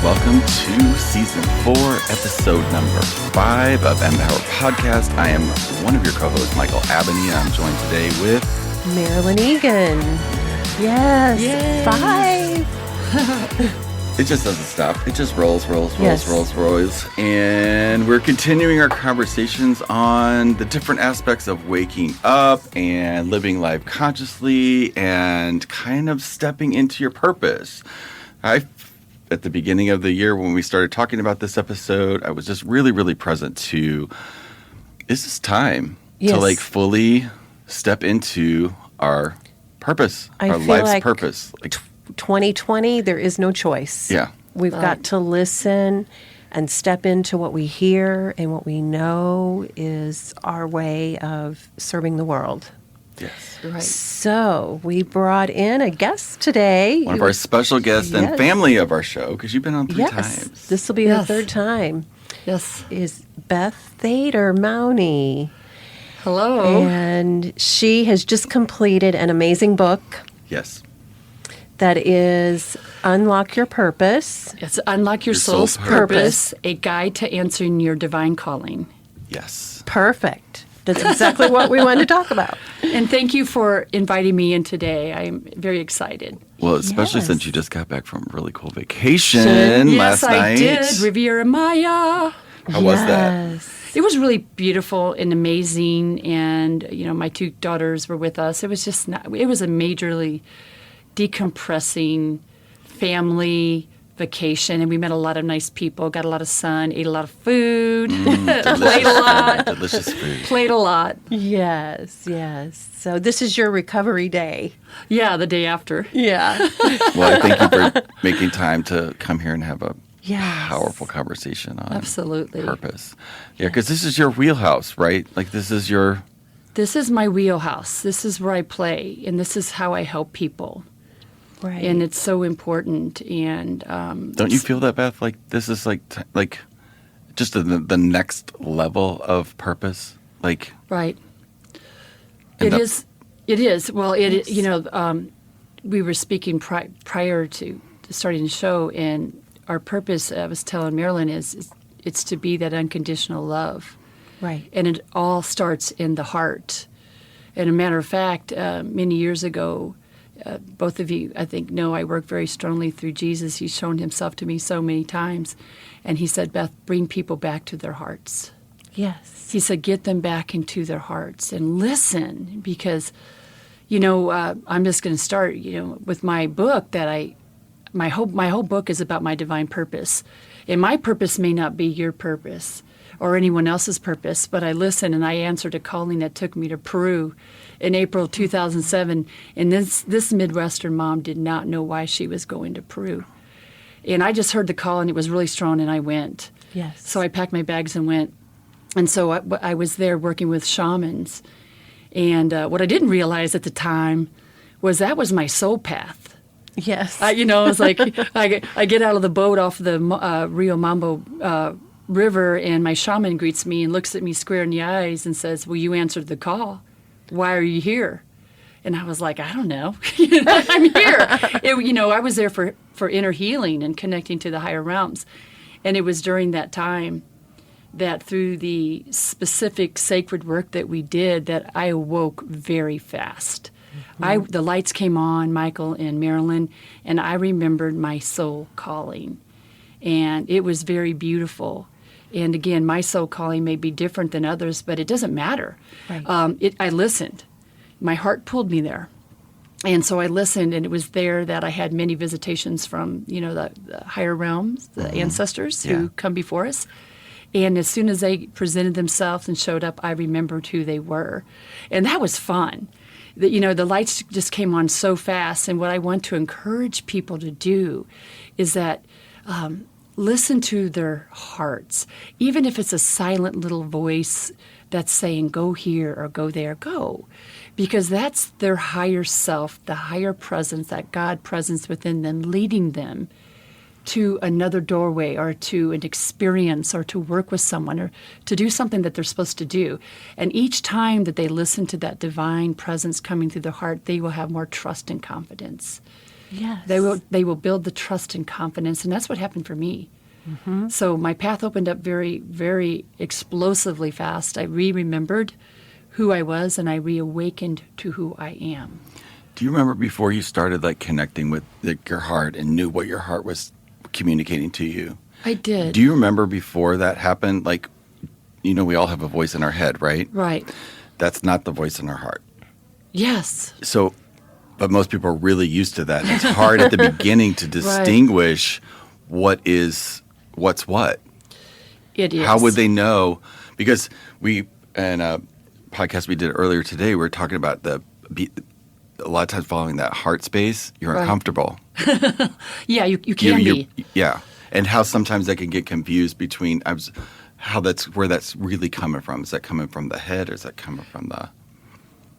welcome to Season 4, Episode number 5 of Empower Podcast. I am one of your co-hosts, Michael Abney. I'm joined today with... Marilyn Egan. Yes, Yay. 5. It just doesn't stop. It just rolls. And we're continuing our conversations on the different aspects of waking up and living life consciously and kind of stepping into your purpose. At the beginning of the year when we started talking about this episode, I was just really present to, is this time to fully step into our purpose, our life's purpose. 2020, there is no choice. Yeah. We've got to listen and step into what we hear and what we know is our way of serving the world. Yes. Right. So we brought in a guest today. One of our special guests and family of our show, because you've been on 3 times. This will be the 3rd time. Yes. Is Beth Thater Maune. Hello. And she has just completed an amazing book. Yes. That is Unlock Your Purpose. It's Unlock Your Soul's Purpose, a guide to answering your divine calling. Yes. Perfect. That's exactly what we wanted to talk about. And thank you for inviting me in today. I'm very excited. Well, especially since you just got back from a really cool vacation last night. Yes, I did. Riviera Maya. How was that? It was really beautiful and amazing. And, my 2 daughters were with us. It was just it was a majorly decompressing family vacation, and we met a lot of nice people, got a lot of sun, ate a lot of food, played a lot. Delicious food. Played a lot. Yes. So this is your recovery day. Yeah, the day after. Yeah. Well, I thank you for making time to come here and have a powerful conversation on purpose. Yeah, because this is your wheelhouse, right? Like this is my wheelhouse. This is where I play, and this is how I help people. Right. And it's so important. And don't you feel that, Beth? Like this is like just the next level of purpose, like right. It is. It is. Well, we were speaking prior to starting the show, and our purpose, I was telling Marilyn, is it's to be that unconditional love. Right. And it all starts in the heart. And a matter of fact, many years ago, both of you, I think, know I work very strongly through Jesus. He's shown himself to me so many times. And he said, Beth, bring people back to their hearts. Yes. He said, get them back into their hearts and listen. Because, I'm just going to start, with my book that my whole book is about my divine purpose. And my purpose may not be your purpose or anyone else's purpose, but I listened and I answered a calling that took me to Peru in April 2007. And this Midwestern mom did not know why she was going to Peru. And I just heard the call, and it was really strong, and I went. Yes. So I packed my bags and went. And so I was there working with shamans. And what I didn't realize at the time was that was my soul path. Yes. It was like I get out of the boat off the Rio Mambo river, and my shaman greets me and looks at me square in the eyes and says, well, you answered the call. Why are you here? And I was like, I don't know. I'm here. I was there for inner healing and connecting to the higher realms. And it was during that time that through the specific sacred work that we did that I awoke very fast. Mm-hmm. The lights came on, Michael and Marilyn, and I remembered my soul calling. And it was very beautiful. And again, my soul calling may be different than others, but it doesn't matter. Right. I listened. My heart pulled me there. And so I listened, and it was there that I had many visitations from, the higher realms, the ancestors who come before us. And as soon as they presented themselves and showed up, I remembered who they were. And that was fun. The lights just came on so fast. And what I want to encourage people to do is that listen to their hearts. Even if it's a silent little voice that's saying, go here or go there, go. Because that's their higher self, the higher presence, that God presence within them, leading them to another doorway or to an experience or to work with someone or to do something that they're supposed to do. And each time that they listen to that divine presence coming through their heart, they will have more trust and confidence. Yes. They will build the trust and confidence, and that's what happened for me. So my path opened up very, very explosively fast. I remembered who I was, and I reawakened to who I am. Do you remember before you started like connecting with your heart and knew what your heart was communicating to you? I did. Do you remember before that happened? Like, we all have a voice in our head, right? Right. That's not the voice in our heart. Yes. So, but most people are really used to that. It's hard at the beginning to distinguish what's what. It is. How would they know? Because in a podcast we did earlier today, we were talking about a lot of times following that heart space, you're uncomfortable. Yeah, you can be. Yeah. And how sometimes that can get confused between where that's really coming from. Is that coming from the head or is that coming from the...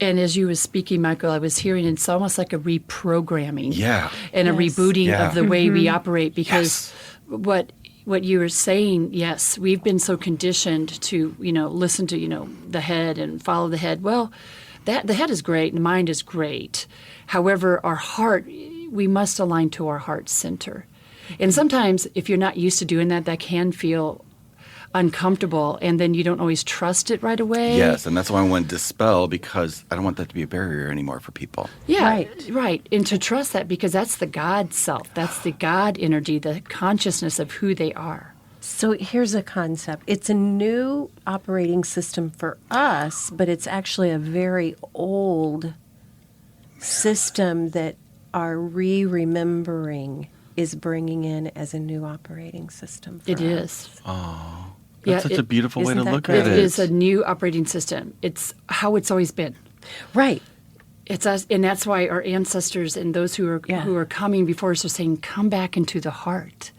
And as you were speaking, Michael, I was hearing it's almost like a reprogramming. Yeah. And a rebooting of the way we operate, because what you were saying, yes, we've been so conditioned to, listen to, the head and follow the head. Well, the head is great and the mind is great. However, our heart, we must align to our heart center. And sometimes if you're not used to doing that, that can feel uncomfortable, and then you don't always trust it right away. Yes, and that's why I want to dispel, because I don't want that to be a barrier anymore for people. Yeah, right. And to trust that, because that's the God self. That's the God energy, the consciousness of who they are. So here's a concept. It's a new operating system for us, but it's actually a very old system that our remembering is bringing in as a new operating system for It us. is. Oh, that's such a beautiful way to isn't that look great? at It it. is a new operating system. It's how it's always been. Right. It's us, and that's why our ancestors and those who are coming before us are saying, "Come back into the heart."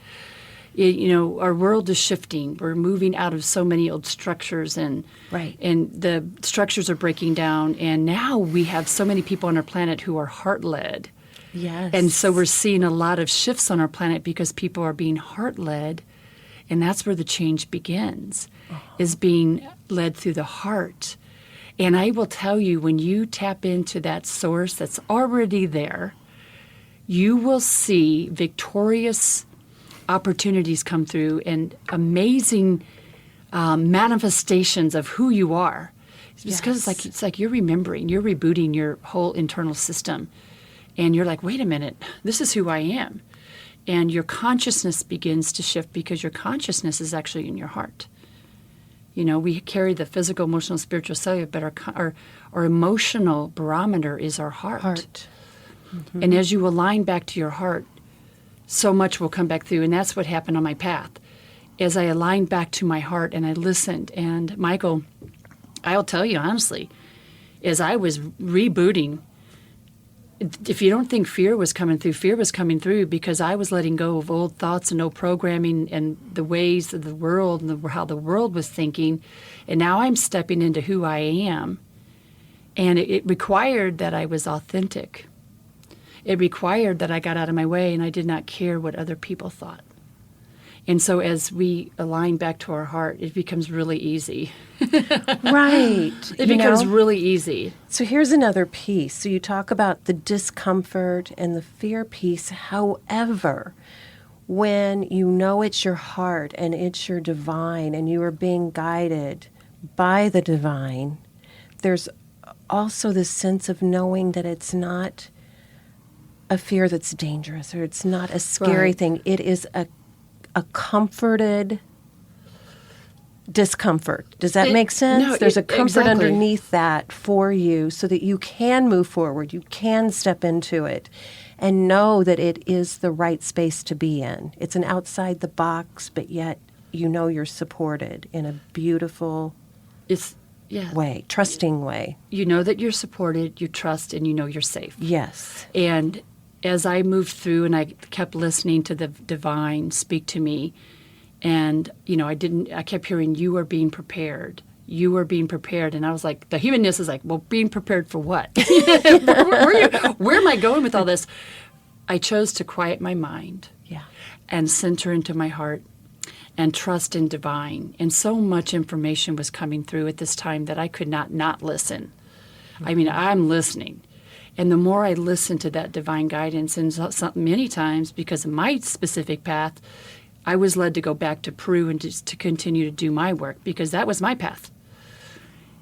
Our world is shifting. We're moving out of so many old structures, and the structures are breaking down. And now we have so many people on our planet who are heart led. Yes. And so we're seeing a lot of shifts on our planet because people are being heart led, and that's where the change begins, is being led through the heart. And I will tell you, when you tap into that source that's already there, you will see victorious opportunities come through and amazing manifestations of who you are. It's because it's like you're remembering, you're rebooting your whole internal system. And you're like, wait a minute, this is who I am. And your consciousness begins to shift, because your consciousness is actually in your heart. We carry the physical, emotional, spiritual, cellular, but our emotional barometer is our heart. Mm-hmm. And as you align back to your heart, so much will come back through. And that's what happened on my path. As I aligned back to my heart and I listened, and Michael, I'll tell you honestly, as I was rebooting, if you don't think fear was coming through because I was letting go of old thoughts and old programming and the ways of the world and how the world was thinking. And now I'm stepping into who I am. And it required that I was authentic. It required that I got out of my way and I did not care what other people thought. And so as we align back to our heart, it becomes really easy. Right. It becomes really easy. So here's another piece. So you talk about the discomfort and the fear piece. However, when you know it's your heart and it's your divine and you are being guided by the divine, there's also this sense of knowing that it's not a fear that's dangerous, or it's not a scary thing. It is a comforted discomfort. Does that make sense? No, There's a comfort exactly. underneath that for you so that you can move forward. You can step into it and know that it is the right space to be in. It's an outside the box, but yet you know you're supported in a beautiful way, trusting way. You know that you're supported, you trust, and you know you're safe. Yes. And as I moved through and I kept listening to the divine speak to me, and I kept hearing, you are being prepared. You are being prepared. And I was like, the humanness is like, well, being prepared for what? Where am I going with all this? I chose to quiet my mind and center into my heart and trust in divine. And so much information was coming through at this time that I could not listen. I mean, I'm listening. And the more I listened to that divine guidance, and many times because of my specific path, I was led to go back to Peru and just to continue to do my work because that was my path.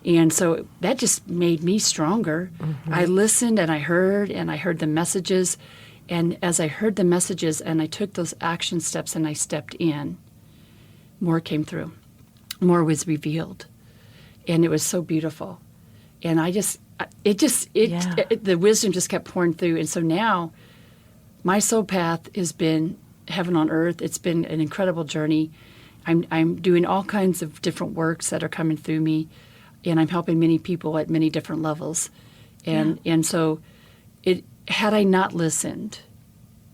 And so that just made me stronger. I listened and I heard the messages. And as I heard the messages and I took those action steps and I stepped in, more came through. More was revealed. And it was so beautiful. And the wisdom just kept pouring through. And so now my soul path has been heaven on earth. It's been an incredible journey. I'm doing all kinds of different works that are coming through me, and I'm helping many people at many different levels. And so had I not listened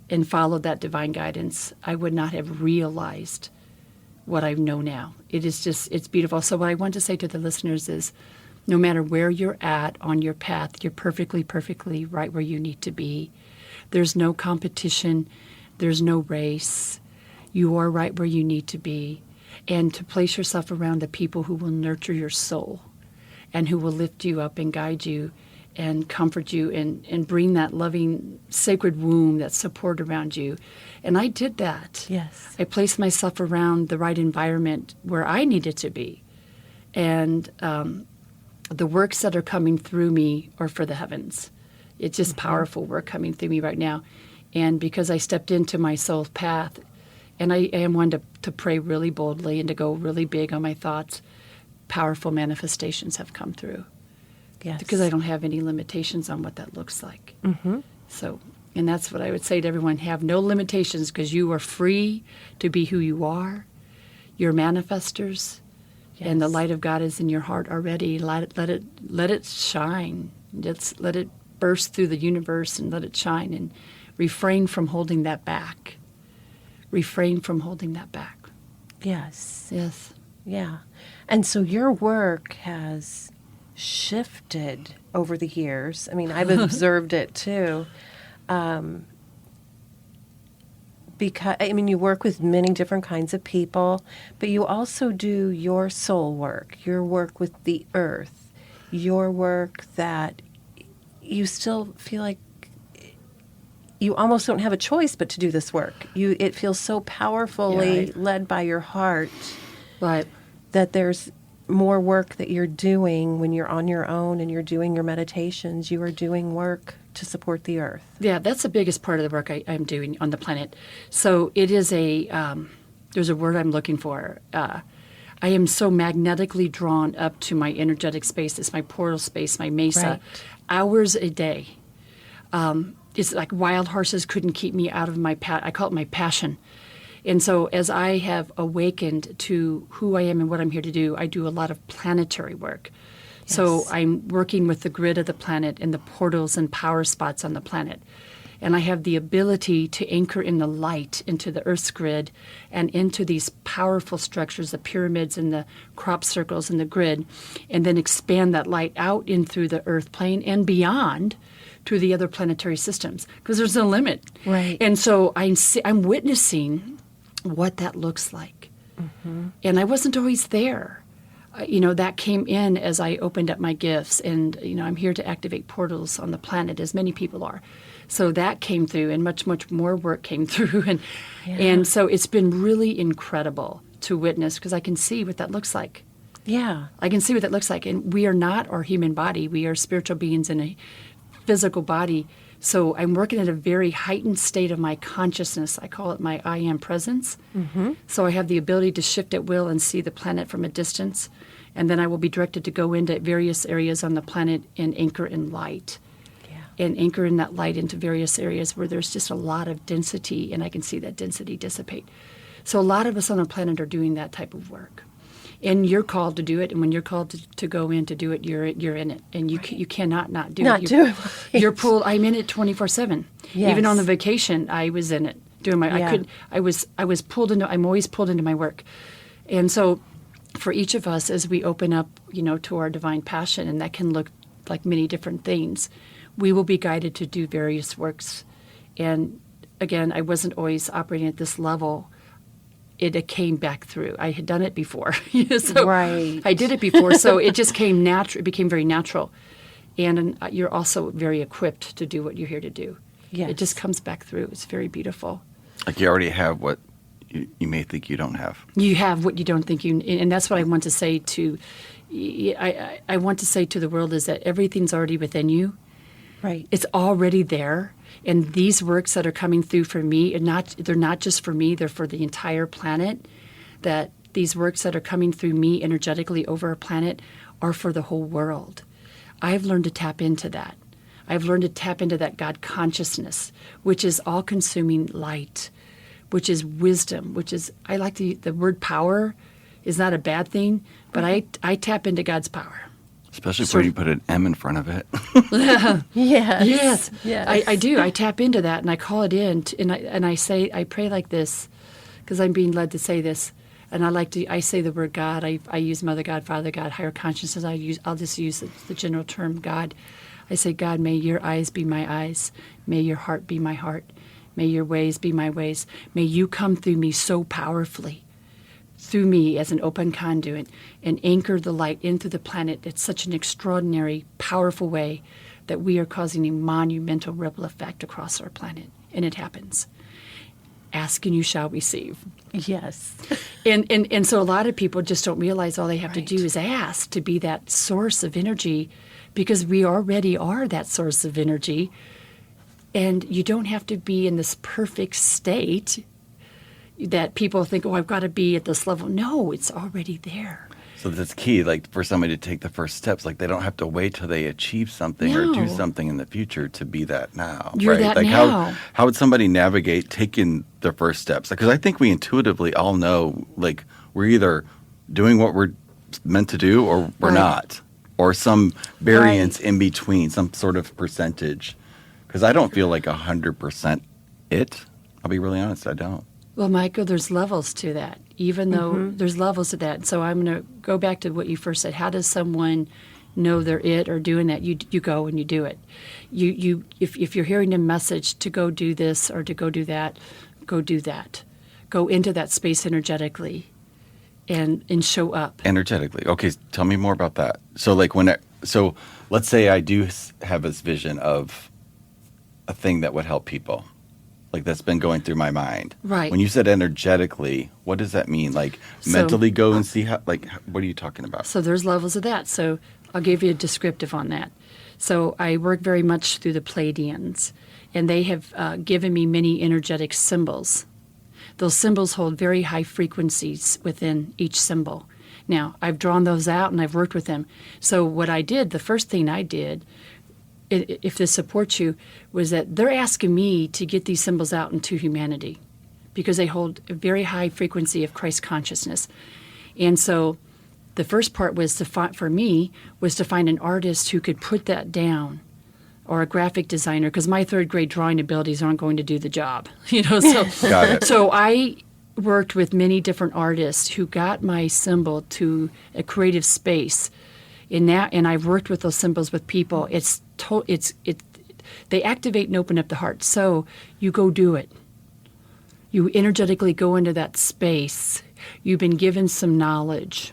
and followed that divine guidance, I would not have realized what I know now. It's beautiful. So what I want to say to the listeners is, no matter where you're at on your path, you're perfectly, perfectly right where you need to be. There's no competition. There's no race. You are right where you need to be. And to place yourself around the people who will nurture your soul and who will lift you up and guide you and comfort you and bring that loving, sacred womb, that support around you. And I did that. Yes. I placed myself around the right environment where I needed to be. And the works that are coming through me are for the heavens. It's just powerful work coming through me right now. And because I stepped into my soul's path, and I am one to pray really boldly and to go really big on my thoughts, powerful manifestations have come through. Yes. Because I don't have any limitations on what that looks like. So, and that's what I would say to everyone, have no limitations because you are free to be who you are. You're manifestors. Yes. And the light of God is in your heart already. Let it shine. Let it burst through the universe and let it shine. And refrain from holding that back. Refrain from holding that back. Yes. Yes. Yeah. And so your work has shifted over the years. I mean, I've observed it too. Because, I mean, you work with many different kinds of people, but you also do your soul work, your work with the earth, your work that you still feel like you almost don't have a choice but to do this work. It feels so powerfully led by your heart Right. that there's more work that you're doing when you're on your own and you're doing your meditations. You are doing work to support the earth. Yeah, that's the biggest part of the work I'm doing on the planet. So it is there's a word I'm looking for. I am so magnetically drawn up to my energetic space. It's my portal space, my mesa, Right. hours a day. It's like wild horses couldn't keep me out of my I call it my passion. And so as I have awakened to who I am and what I'm here to do, I do a lot of planetary work. Yes. So I'm working with the grid of the planet and the portals and power spots on the planet. And I have the ability to anchor in the light into the Earth's grid and into these powerful structures, the pyramids and the crop circles and the grid, and then expand that light out in through the Earth plane and beyond to the other planetary systems, because there's no limit. Right. And so I'm witnessing what that looks like. And I wasn't always there. That came in as I opened up my gifts, and I'm here to activate portals on the planet, as many people are. So that came through, and much, much more work came through, and so it's been really incredible to witness, because I can see what that looks like. Yeah. I can see what that looks like, and we are not our human body. We are spiritual beings in a physical body. So I'm working at a very heightened state of my consciousness. I call it my I am presence. So I have the ability to shift at will and see the planet from a distance. And then I will be directed to go into various areas on the planet and anchor in light. Yeah. And anchor in that light into various areas where there's just a lot of density, and I can see that density dissipate. So a lot of us on the planet are doing that type of work. And you're called to do it, and when you're called to go in to do it, you're in it, and you cannot not do it. Do it. You're pulled. I'm in it 24/7. Yes. Even on the vacation, I was in it doing my. Yeah. I was pulled into. I'm always pulled into my work, and so for each of us, as we open up, to our divine passion, and that can look like many different things, we will be guided to do various works. And again, I wasn't always operating at this level. It came back through. I had done it before. So Right. I did it before, so it just came natural. It became very natural. and you're also very equipped to do what you're here to do. Yes. It just comes back through. It's very beautiful. Like you already have what you may think you don't have. You have what you don't think you, and that's what I want to say to. I want to say to the world is that everything's already within you. Right. It's already there, and these works that are coming through for me, they're not just for me; they're for the entire planet. That these works that are coming through me energetically over our planet are for the whole world. I've learned to tap into that. I've learned to tap into that God consciousness, which is all-consuming light, which is wisdom, which is, I like the word power is not a bad thing, but I tap into God's power. Especially when you put an M in front of it. Yes. Yes. I do. I tap into that and I call it in, and I pray like this, because I'm being led to say this. And I say the word God. I use Mother God, Father God, higher consciousness. I'll just use the general term God. I say, God, may your eyes be my eyes. May your heart be my heart. May your ways be my ways. May you come through me so powerfully, through me as an open conduit, and anchor the light into the planet at such an extraordinary, powerful way that we are causing a monumental ripple effect across our planet. And it happens. Ask and you shall receive. Yes. And so a lot of people just don't realize all they have to Right. do is ask to be that source of energy, because we already are that source of energy. And you don't have to be in this perfect state that people think, oh, I've got to be at this level. No, it's already there. So that's key, like for somebody to take the first steps. Like they don't have to wait till they achieve something or do No. something in the future to be that now. You're right? that like now. How would somebody navigate taking their first steps? Because I think we intuitively all know, like we're either doing what we're meant to do or we're Right. not, or some variance in between, some sort of percentage. Because I don't feel like 100% it. I'll be really honest, I don't. Well, Michael, there's levels to that, even though there's levels to that. So I'm going to go back to what you first said. How does someone know they're it or doing that? You go and you do it. If you're hearing a message to go do this or to go do that, go do that. Go into that space energetically and show up. Energetically. Okay, tell me more about that. So like so let's say I do have this vision of a thing that would help people. Like that's been going through my mind. Right. When you said energetically, what does that mean? Like So- mentally go and see how, like, what are you talking about? So there's levels of that. So I'll give you a descriptive on that. So I work very much through the Pleiadians, and they have given me many energetic symbols. Those symbols hold very high frequencies within each symbol. Now, I've drawn those out and I've worked with them. So what I did, the first thing I did, if this supports you, was that they're asking me to get these symbols out into humanity because they hold a very high frequency of Christ consciousness. And so the first part was for me was to find an artist who could put that down, or a graphic designer, because my third grade drawing abilities aren't going to do the job. So Got it. so I worked with many different artists who got my symbol to a creative space. And I've worked with those symbols with people. They activate and open up the heart. So you go do it. You energetically go into that space. You've been given some knowledge,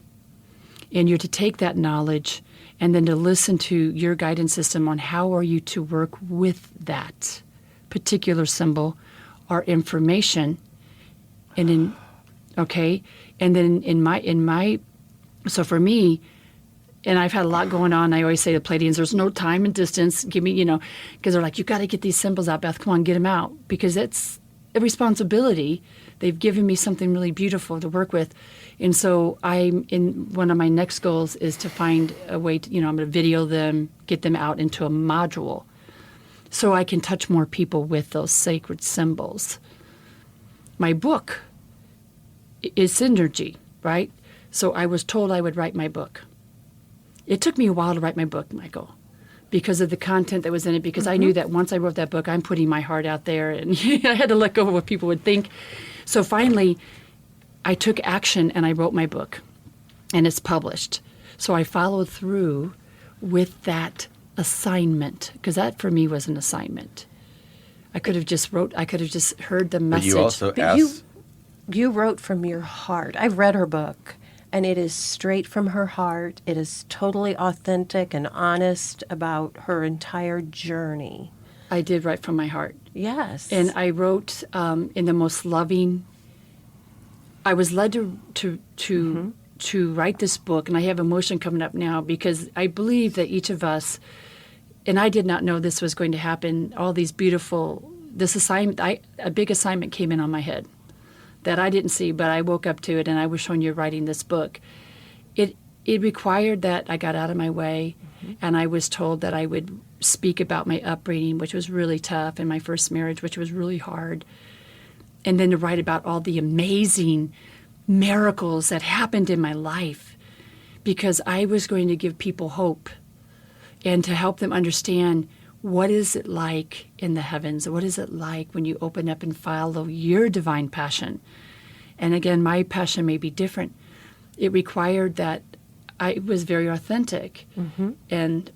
and you're to take that knowledge and then to listen to your guidance system on how are you to work with that particular symbol or information. And then in my so for me, and I've had a lot going on. I always say to Pleiadians, there's no time and distance. Give me, because they're like, you got to get these symbols out, Beth. Come on, get them out. Because it's a responsibility. They've given me something really beautiful to work with. And so one of my next goals is to find a way to, I'm going to video them, get them out into a module so I can touch more people with those sacred symbols. My book is synergy, right? So I was told I would write my book. It took me a while to write my book, Michael, because of the content that was in it, because I knew that once I wrote that book, I'm putting my heart out there, and I had to let go of what people would think. So finally, I took action, and I wrote my book, and it's published. So I followed through with that assignment, because that for me was an assignment. I could have just heard the But message. you also But asked. you wrote from your heart. I've read her book. And it is straight from her heart. It is totally authentic and honest about her entire journey. I did write from my heart. Yes. And I wrote in the most loving. I was led to write this book, and I have emotion coming up now because I believe that each of us, and I did not know this was going to happen. All these this assignment, a big assignment came in on my head that I didn't see, but I woke up to it, and I was shown you writing this book. It required that I got out of my way, and I was told that I would speak about my upbringing, which was really tough, and my first marriage, which was really hard. And then to write about all the amazing miracles that happened in my life, because I was going to give people hope and to help them understand what is it like in the heavens? What is it like when you open up and follow your divine passion? And again, my passion may be different. It required that I was very authentic. And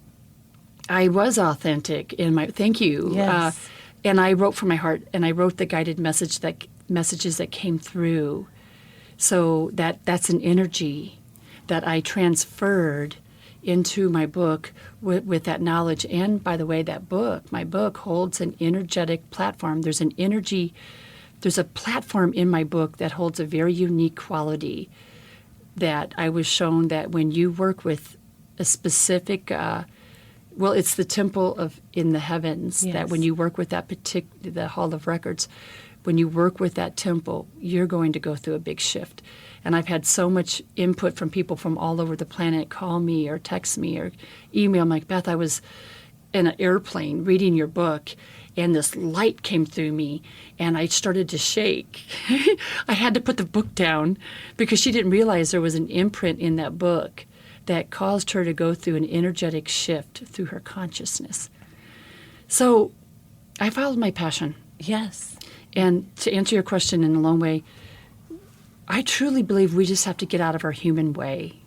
I was authentic in my, thank you. Yes. And I wrote from my heart, and I wrote the guided messages that came through. So that's an energy that I transferred into my book with that knowledge. And by the way, my book holds an energetic platform. There's a platform in my book that holds a very unique quality that I was shown that when you work with a specific, it's the temple in the heavens, that when you work with that the Hall of Records, when you work with that temple, you're going to go through a big shift. And I've had so much input from people from all over the planet call me or text me or email me, like, Beth, I was in an airplane reading your book, and this light came through me, and I started to shake. I had to put the book down because she didn't realize there was an imprint in that book that caused her to go through an energetic shift through her consciousness. So I followed my passion. Yes. And to answer your question in a long way, I truly believe we just have to get out of our human way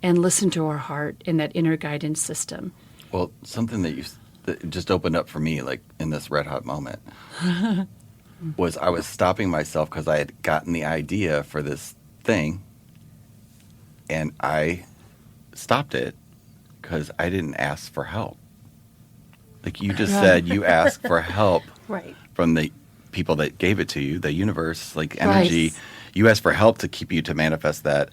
and listen to our heart in that inner guidance system. Well, something that just opened up for me, like in this red hot moment, was I was stopping myself because I had gotten the idea for this thing, and I stopped it because I didn't ask for help. Like you just said, you asked for help from the people that gave it to you, the universe, like energy. Right. You asked for help to manifest that.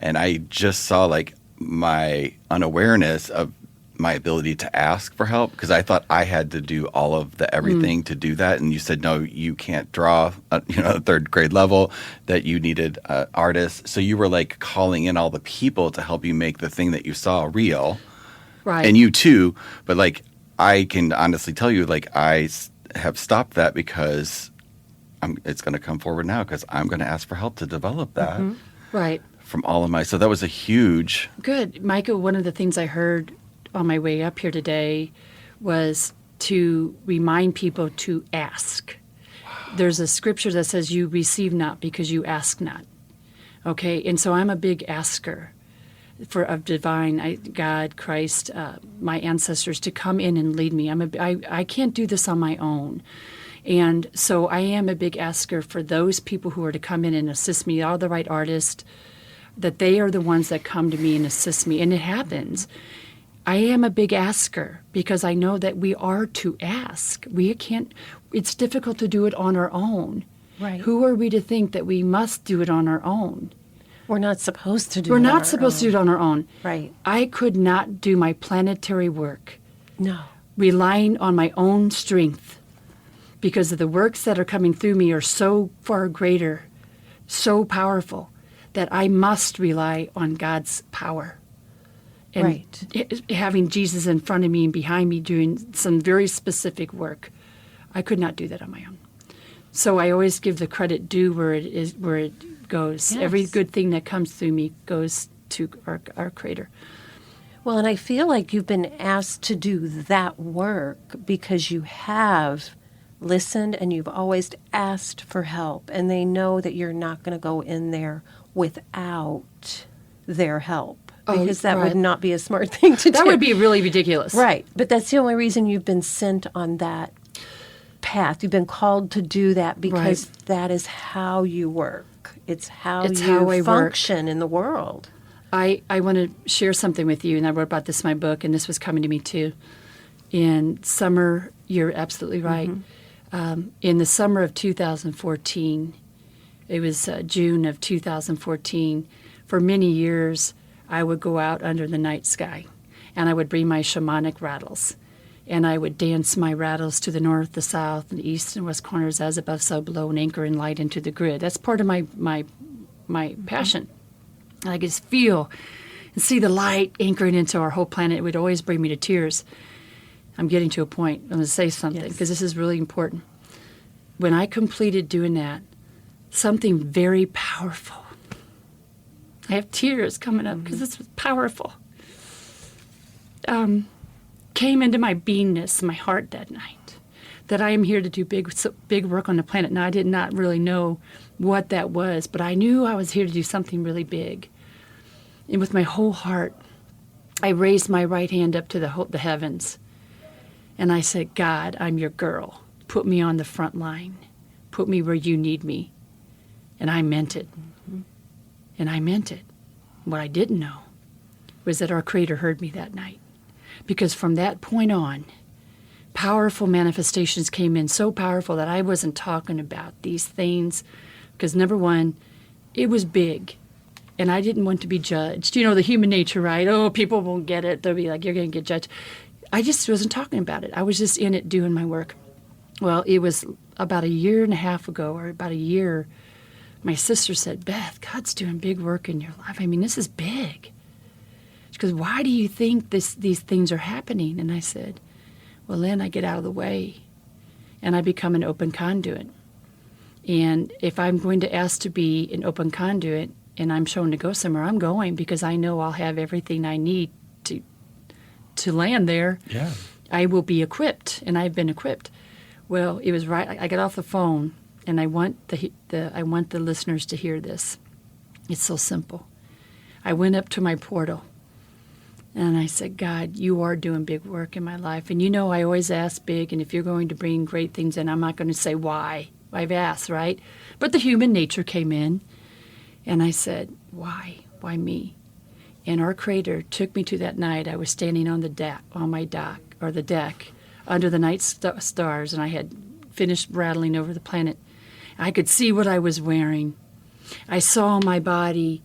And I just saw like my unawareness of my ability to ask for help, because I thought I had to do all of the everything to do that. And you said, no, you can't draw, third grade level, that you needed artists. So you were like calling in all the people to help you make the thing that you saw real. Right. And you too. But like, I can honestly tell you, like, I have stopped that because it's going to come forward now, because I'm going to ask for help to develop that. Right. From all of my, so that was a huge. Good. Micah, one of the things I heard on my way up here today was to remind people to ask. Wow. There's a scripture that says you receive not because you ask not. Okay. And so I'm a big asker of divine God, Christ, my ancestors to come in and lead me. I can't do this on my own. And so I am a big asker for those people who are to come in and assist me, all the right artists, that they are the ones that come to me and assist me. And it happens. I am a big asker because I know that we are to ask. It's difficult to do it on our own. Right. Who are we to think that we must do it on our own? We're not supposed to do it We're on not our supposed to own. do it on our own. Right. I could not do my planetary work relying on my own strength, because of the works that are coming through me are so far greater, so powerful, that I must rely on God's power. And having Jesus in front of me and behind me doing some very specific work, I could not do that on my own. So I always give the credit due where it goes. Yes. Every good thing that comes through me goes to our Creator. Well, and I feel like you've been asked to do that work because you have listened and you've always asked for help, and they know that you're not going to go in there without their help. Because that would not be a smart thing to do. That would be really ridiculous. Right. But that's the only reason you've been sent on that path. You've been called to do that because that is how you work. It's how It's you how I work. function in the world. I want to share something with you, and I wrote about this in my book, and this was coming to me too. In summer, you're absolutely right. In the summer of 2014, it was June of 2014, for many years, I would go out under the night sky, and I would bring my shamanic rattles, and I would dance my rattles to the north, the south, and the east and west corners, as above, so below, and anchor in light into the grid. That's part of my passion. I could just feel and see the light anchoring into our whole planet. It would always bring me to tears. I'm getting to a point. I'm going to say something because this is really important. When I completed doing that, something very powerful. I have tears coming up because this was powerful. Came into my beingness, my heart that night, that I am here to do big work on the planet. Now, I did not really know what that was, but I knew I was here to do something really big. And with my whole heart, I raised my right hand up to the heavens, and I said, God, I'm your girl. Put me on the front line. Put me where you need me. And I meant it. And I meant it. What I didn't know was that our Creator heard me that night. Because from that point on, powerful manifestations came in, so powerful that I wasn't talking about these things. Because number one, it was big. And I didn't want to be judged. You know, the human nature, right? Oh, people won't get it. They'll be like, you're going to get judged. I just wasn't talking about it. I was just in it doing my work. Well, it was about a year and a half ago, or about a year, my sister said, Beth, God's doing big work in your life. I mean, this is big. She goes, why do you think these things are happening? And I said, well, Lynn, I get out of the way, and I become an open conduit. And if I'm going to ask to be an open conduit, and I'm shown to go somewhere, I'm going because I know I'll have everything I need to land there. Yeah. I will be equipped, and I've been equipped. Well, it was right. I got off the phone, and I want the listeners to hear this. It's so simple. I went up to my portal, and I said, God, you are doing big work in my life. And you know I always ask big, and if you're going to bring great things in, I'm not going to say why. I've asked, right? But the human nature came in. And I said, why? Why me? And our Creator took me to that night. I was standing on the deck, under the night stars, and I had finished rattling over the planet. I could see what I was wearing. I saw my body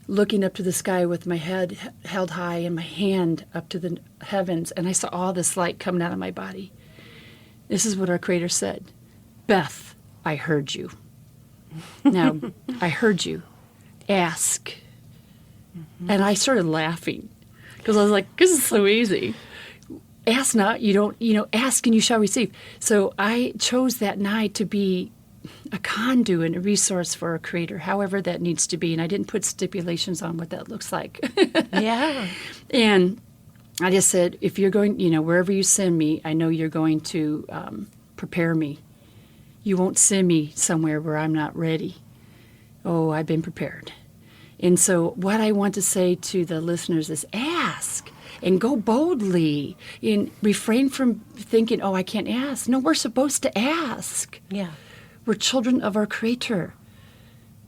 looking up to the sky with my head held high and my hand up to the heavens, and I saw all this light coming out of my body. This is what our Creator said. Beth, I heard you. Now, I heard you. Ask. And I started laughing because I was like, this is so easy. Ask not, ask and you shall receive. So I chose that night to be a conduit, a resource for a Creator, however that needs to be. And I didn't put stipulations on what that looks like. Yeah. And I just said, if you're going, wherever you send me, I know you're going to prepare me. You won't send me somewhere where I'm not ready. Oh, I've been prepared. And so what I want to say to the listeners is ask and go boldly and refrain from thinking, oh, I can't ask. No, we're supposed to ask. Yeah. We're children of our Creator.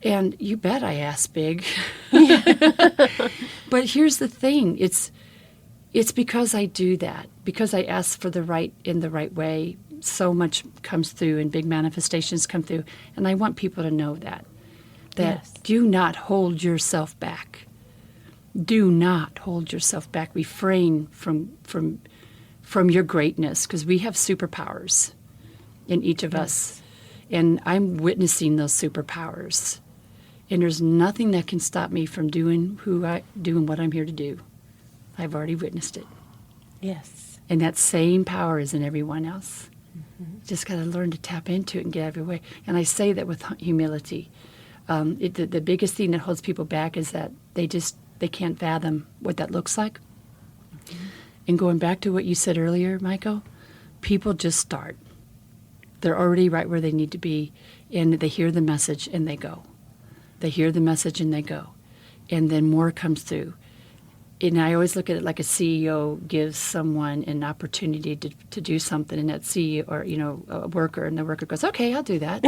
And you bet I ask big. But here's the thing. It's because I do that, because I ask for the right in the right way. So much comes through and big manifestations come through. And I want people to know that Yes. do not hold yourself back. Do not hold yourself back. Refrain from your greatness, because we have superpowers in each of us. And I'm witnessing those superpowers. And there's nothing that can stop me from doing what I'm here to do. I've already witnessed it. Yes. And that same power is in everyone else. Just got to learn to tap into it and get out of your way. And I say that with humility. The biggest thing that holds people back is that they can't fathom what that looks like. And going back to what you said earlier, Michael, people just start. They're already right where they need to be, and they hear the message and they go. They hear the message and they go. And then more comes through. And I always look at it like a CEO gives someone an opportunity to do something, and that CEO, or a worker, and the worker goes, okay, I'll do that.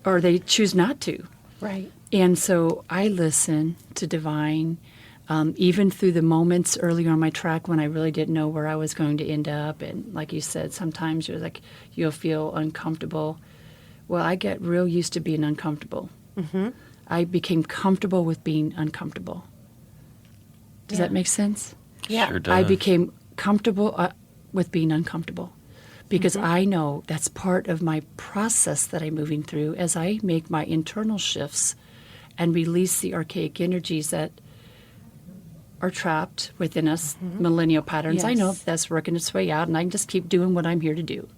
Or they choose not to. Right. And so I listen to divine, even through the moments earlier on my track when I really didn't know where I was going to end up. And like you said, sometimes you'll feel uncomfortable. Well, I get real used to being uncomfortable. Mm-hmm. I became comfortable with being uncomfortable. Does Yeah. that make sense? Yeah. Sure does. I became comfortable with being uncomfortable because I know that's part of my process that I'm moving through as I make my internal shifts and release the archaic energies that are trapped within us, millennial patterns. I know Yes. that's working its way out, and I can just keep doing what I'm here to do.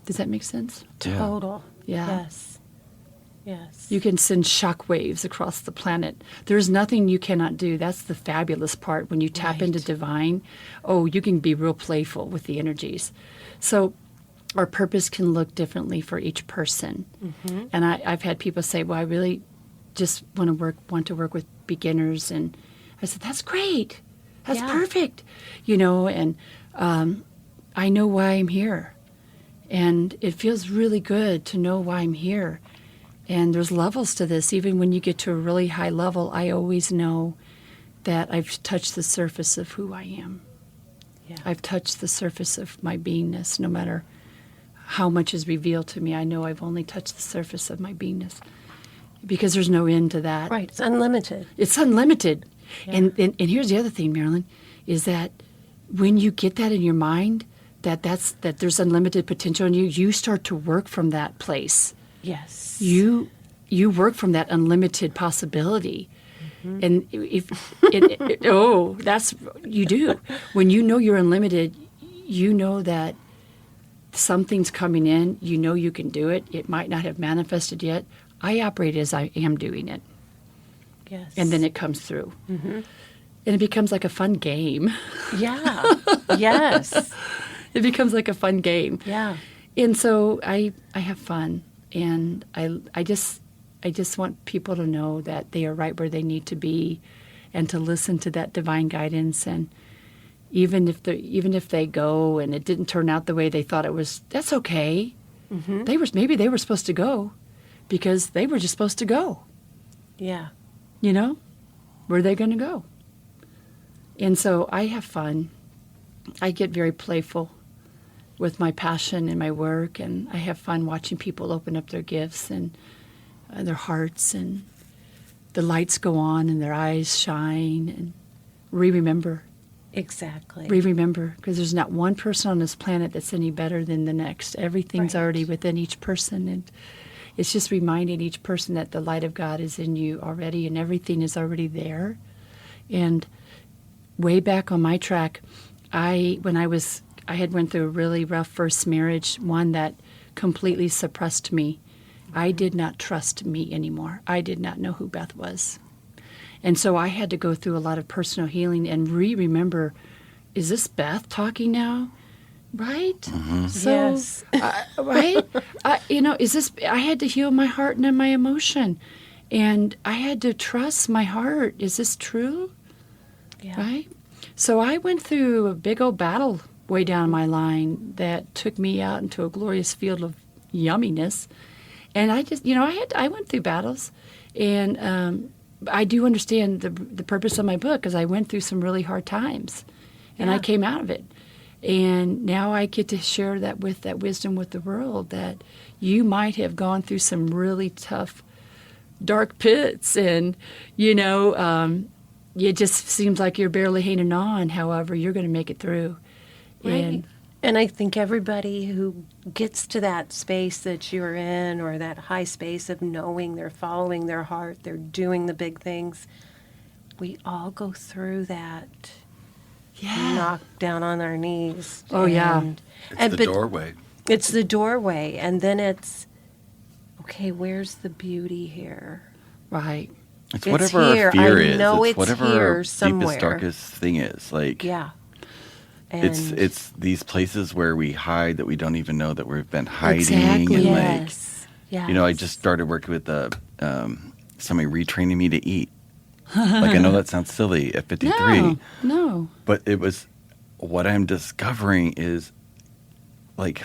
Does that make sense? Yeah. Total. Yeah. Yes. Yes. You can send shock waves across the planet. There's nothing you cannot do. That's the fabulous part. When you tap into Right. divine, you can be real playful with the energies. So our purpose can look differently for each person. Mm-hmm. And I've had people say, well, I really just want to work with beginners. And I said, that's great. That's Yeah. perfect. And I know why I'm here. And it feels really good to know why I'm here. And there's levels to this. Even when you get to a really high level, I always know that I've touched the surface of who I am. Yeah. I've touched the surface of my beingness. No matter how much is revealed to me, I know I've only touched the surface of my beingness. Because there's no end to that. Right. It's unlimited. It's unlimited. Yeah. And here's the other thing, Marilyn, is that when you get that in your mind, that there's unlimited potential in you, you start to work from that place. Yes. You work from that unlimited possibility. And if that's you do. When you know you're unlimited, you know that something's coming in, you know you can do it. It might not have manifested yet. I operate as I am doing it. Yes. And then it comes through. And it becomes like a fun game. Yeah. Yes. It becomes like a fun game. Yeah. And so I have fun. And I just want people to know that they are right where they need to be, and to listen to that divine guidance. And even if they go and it didn't turn out the way they thought it was, that's okay. Maybe they were supposed to go because they were just supposed to go. Yeah. Where are they going to go? And so I have fun. I get very playful with my passion and my work, and I have fun watching people open up their gifts and their hearts, and the lights go on and their eyes shine, and remember, Exactly. because there's not one person on this planet that's any better than the next. Everything's Right. already within each person, and it's just reminding each person that the light of God is in you already, and everything is already there. And way back on my track, I had went through a really rough first marriage, one that completely suppressed me. I did not trust me anymore. I did not know who Beth was. And so I had to go through a lot of personal healing and remember, is this Beth talking now? Right? So, Yes. right? Is this, I had to heal my heart and my emotion. And I had to trust my heart. Is this true? Yeah. Right? So I went through a big old battle way down my line that took me out into a glorious field of yumminess. And I just, I went through battles. And I do understand the purpose of my book, because I went through some really hard times. And I Yeah. came out of it. And now I get to share that wisdom with the world, that you might have gone through some really tough, dark pits, and, it just seems like you're barely hanging on. However, you're going to make it through. Right. And I think everybody who gets to that space that you're in, or that high space of knowing they're following their heart, they're doing the big things, we all go through that. Knock down on our knees. Oh, yeah. It's the doorway. It's the doorway. And then it's, okay, where's the beauty here? Right. It's It's whatever here. our fear I is. know It's it's whatever here our somewhere. deepest, darkest thing is. Like, Yeah. And it's these places where we hide that we don't even know that we've been hiding. Exactly. And yes. Yes. I just started working with somebody retraining me to eat. Like, I know that sounds silly at 53. No. But it was, what I'm discovering is, like,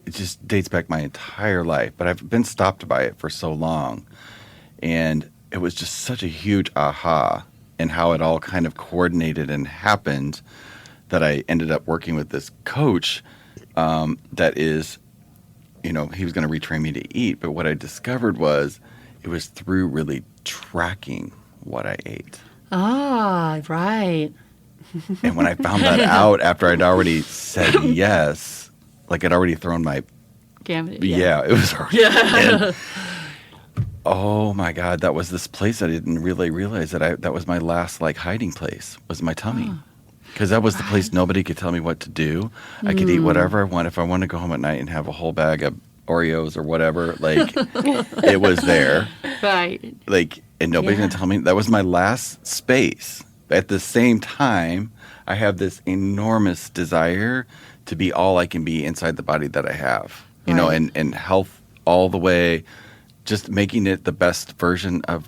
it just dates back my entire life, but I've been stopped by it for so long. And it was just such a huge aha in how it all kind of coordinated and happened that I ended up working with this coach that is, he was going to retrain me to eat. But what I discovered was it was through really tracking what I ate. Ah, right. And when I found that out after I'd already said yes, like I'd already thrown my Gambit. yeah, it was already in. Oh my God, that was this place I didn't really realize that was my last like hiding place, was my tummy. Because that was the place nobody could tell me what to do. I could eat whatever I want. If I want to go home at night and have a whole bag of Oreos or whatever, like it was there. Right. Like, and nobody's going to tell me. That was my last space. At the same time, I have this enormous desire to be all I can be inside the body that I have, and health all the way, just making it the best version of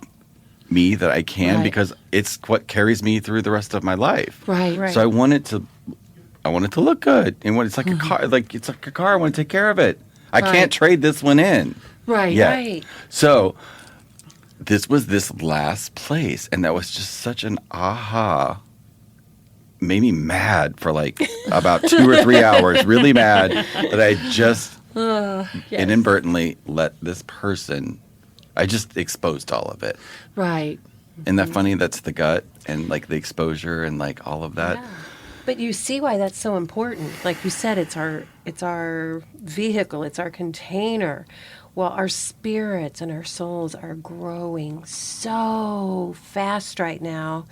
me that I can, because it's what carries me through the rest of my life. Right. So I want it to look good. And when it's like a car, it's like a car, I want to take care of it. I can't trade this one in. Right. Yet. Right. So this was this last place, and that was just such an aha. Made me mad for like about 2 or 3 hours, really mad that I just inadvertently let this person, I just exposed all of it. Right. Isn't that funny? That's the gut and like the exposure and like all of that. Yeah. But you see why that's so important. Like you said, it's our vehicle, it's our container. Well, our spirits and our souls are growing so fast right now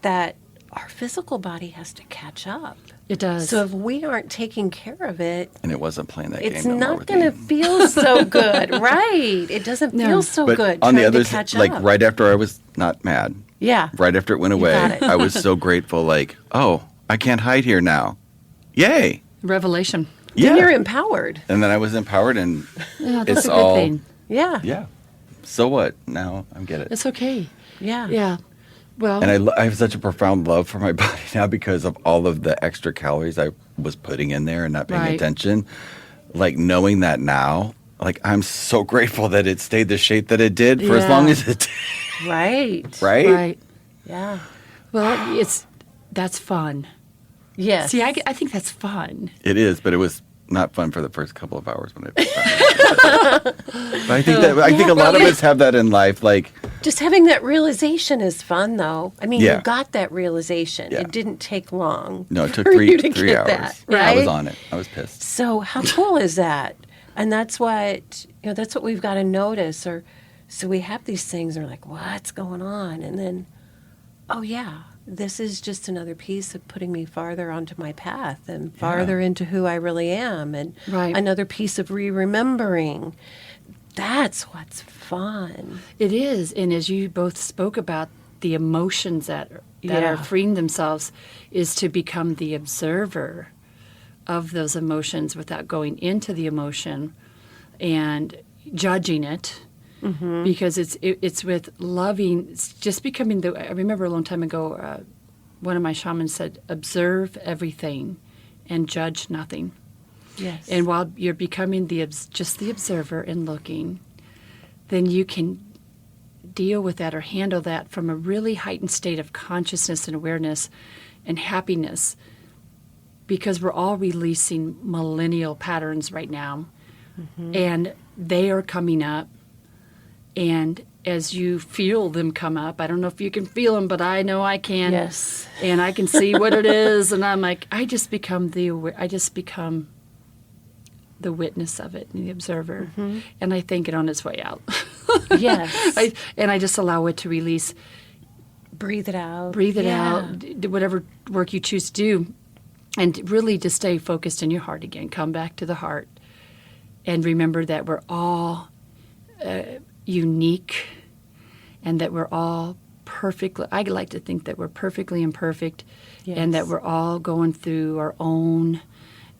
that our physical body has to catch up. It does. So if we aren't taking care of it, And it wasn't playing that it's game no more not with going to me. feel so good, right? It doesn't feel so But good on the trying other to catch side, like up. right after I was not mad, Yeah. right after it went away, got it. I was so grateful. Like, oh, I can't hide here now. Yay! Revelation. Then Yeah. you're empowered. And then I was empowered, and Yeah, that's it's a good all thing. Yeah. yeah. So what? Now I get it. It's okay. Yeah. Yeah. Well, And I have such a profound love for my body now because of all of the extra calories I was putting in there and not paying Right. attention. Like knowing that now, like I'm so grateful that it stayed the shape that it did for as Yeah. long as it did. Right. Right? right. Yeah. Well, that's fun. Yes. See, I think that's fun. It is, but it was not fun for the first couple of hours when But I think a lot of us have that in life. Like, Just having that realization is fun, though. I mean, Yeah. you got that realization. Yeah. It didn't take long. no, it took for you to three get hours. that, Yeah, I was right? on it. I was pissed. So how cool is that? And that's what that's what we've got to notice. Or so we have these things. We're like, what's going on? And then, oh yeah, this is just another piece of putting me farther onto my path and farther into who I really am, and Right. another piece of remembering. That's what's fun. It is, and as you both spoke about, the emotions that Yeah. are freeing themselves is to become the observer of those emotions without going into the emotion and judging it. Because it's with loving, it's just becoming I remember a long time ago, one of my shamans said, observe everything and judge nothing. Yes. And while you're becoming just the observer and looking, then you can deal with that or handle that from a really heightened state of consciousness and awareness and happiness, because we're all releasing millennial patterns right now, and they are coming up. And as you feel them come up, I don't know if you can feel them, but I know I can. Yes. And I can see what it is, and I'm like, I just become the witness of it and the observer, and I thank it on its way out. Yes. I just allow it to release, Breathe it out. breathe it Yeah. out, do whatever work you choose to do, and really to stay focused in your heart again. Come back to the heart, and remember that we're all unique, and that we're all perfectly. I like to think that we're perfectly imperfect, and that Yes. we're all going through our own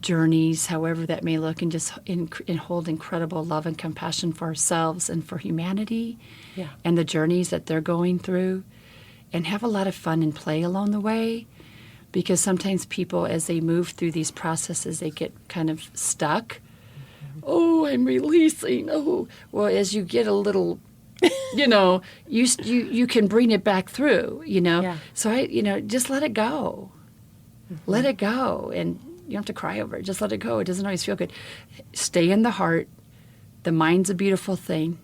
journeys, however that may look, and just and hold incredible love and compassion for ourselves and for humanity, Yeah. and the journeys that they're going through, and have a lot of fun and play along the way, because sometimes people, as they move through these processes, they get kind of stuck, oh, I'm releasing. Oh, well, as you get a little, you can bring it back through, Yeah. So just let it go. Let it go. And you don't have to cry over it. Just let it go. It doesn't always feel good. Stay in the heart. The mind's a beautiful thing.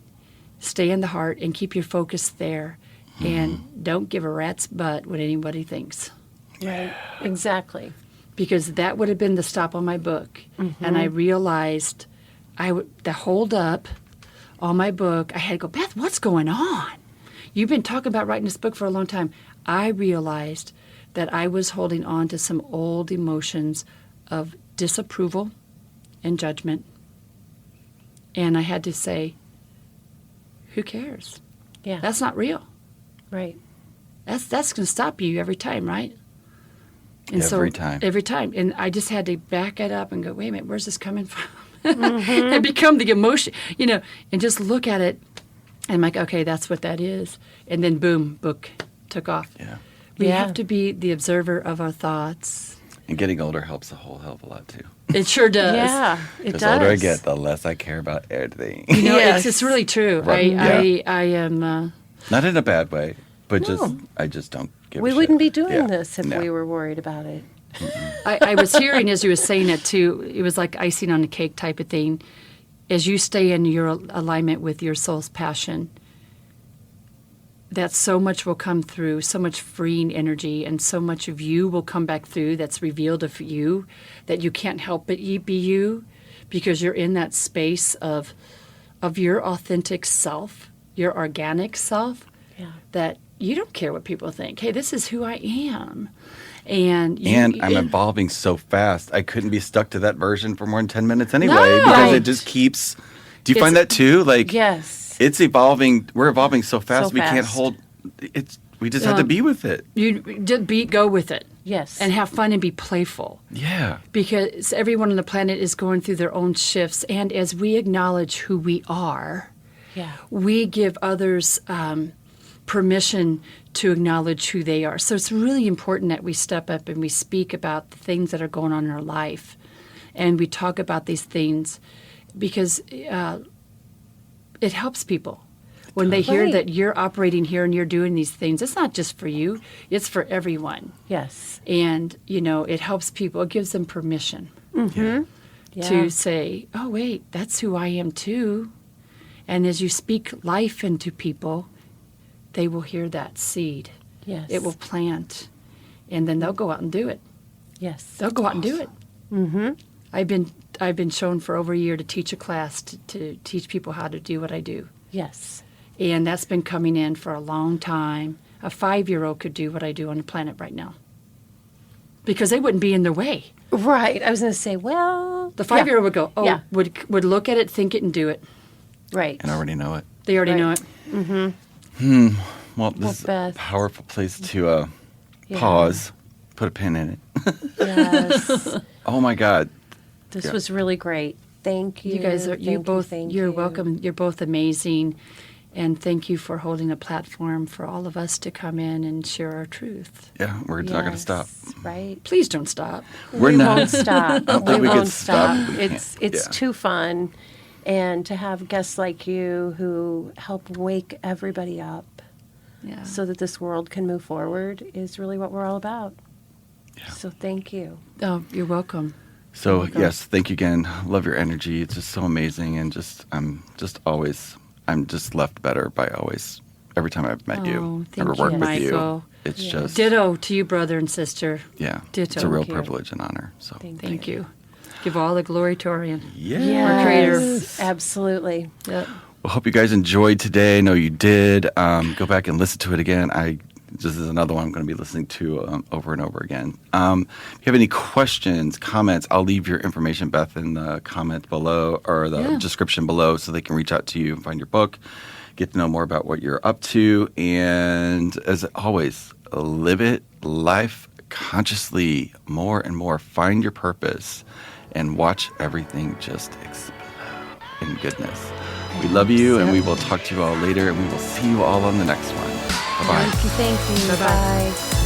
Stay in the heart and keep your focus there. And don't give a rat's butt what anybody thinks. Right. Exactly. Because that would have been the stop on my book. And I realized the hold up on my book, I had to go, Beth, what's going on? You've been talking about writing this book for a long time. I realized that I was holding on to some old emotions of disapproval and judgment. And I had to say, who cares? Yeah. That's not real. Right. That's going to stop you every time, right? And Every time. Every time. And I just had to back it up and go, wait a minute, where's this coming from? And become the emotion, and just look at it. And I'm like, okay, that's what that is. And then boom, book took off. Yeah. We Yeah. have to be the observer of our thoughts. And getting older helps a whole hell of a lot too. It sure does. Yeah, it The does. older I get, the less I care about everything. Yes. It's really true. Right. I am. Not in a bad way, but No. I just don't give We a wouldn't be shit. doing Yeah. this if No. we were worried about it. I was hearing as you were saying it too. It was like icing on the cake type of thing. As you stay in your alignment with your soul's passion, that so much will come through, so much freeing energy, and so much of you will come back through that's revealed of you that you can't help but be you, because you're in that space of your authentic self, your organic self, Yeah. that you don't care what people think. Hey, this is who I am. And I'm evolving so fast. I couldn't be stuck to that version for more than 10 minutes anyway No. because Right. it just keeps. Do you It's- find that too? Like, Yes. it's evolving. We're evolving so fast. So We can't fast. hold. It's. We just have to be with it. you just go with it. Yes. And have fun and be playful. Yeah. Because everyone on the planet is going through their own shifts. And as we acknowledge who we are, Yeah. we give others permission to acknowledge who they are. So it's really important that we step up and we speak about the things that are going on in our life. And we talk about these things because it helps people. When they hear Right. that you're operating here and you're doing these things, it's not just for you, it's for everyone. Yes. And, it helps people. It gives them permission Yeah. to say, oh, wait, that's who I am too. And as you speak life into people, they will hear that seed. Yes. It will plant. And then they'll go out and do it. Yes. They'll go out and do it. Mm-hmm. I've been shown for over a year to teach a class to teach people how to do what I do. Yes. And that's been coming in for a long time. A 5-year-old could do what I do on the planet right now. Because they wouldn't be in their way. Right. I was going to say, well, The 5-year-old would go, Yeah. would look at it, think it, and do it. Right. And I already know it. They already Right. know it. Well, this is a Beth. powerful place to Yeah. pause, put a pin in it. Yes. Oh my God. This Yeah. was really great. Thank you. You guys are Thank you're you. welcome. You're both amazing. And thank you for holding a platform for all of us to come in and share our truth. Yeah, we're not going to stop. Yes, Right. Please don't stop. We're we not. won't stop. I don't think we can won't stop. stop. We It's can't. it's Yeah. too fun, and to have guests like you who help wake everybody up Yeah. so that this world can move forward is really what we're all about. Yeah. So thank you. Oh, you're welcome. So yes, thank you again. Love your energy. It's just so amazing, and I'm just left better by always every time I've met Oh, you, thank ever you, worked with you. Michael. It's Yeah. just Ditto to you, brother and sister. yeah, Ditto. it's a real Thank you. privilege and honor. So Thank you. Give all the glory to Orion. yeah. Creator. Absolutely. Yep. Well, hope you guys enjoyed today. I know you did. Go back and listen to it again. This is another one I'm going to be listening to over and over again. If you have any questions, comments, I'll leave your information, Beth, in the comment below or the description below so they can reach out to you and find your book, get to know more about what you're up to. And as always, live it, life consciously, more and more. Find your purpose and watch everything just explode in goodness. We love you, and we will talk to you all later, and we will see you all on the next one. Bye-bye. Thank you. Bye-bye. Bye.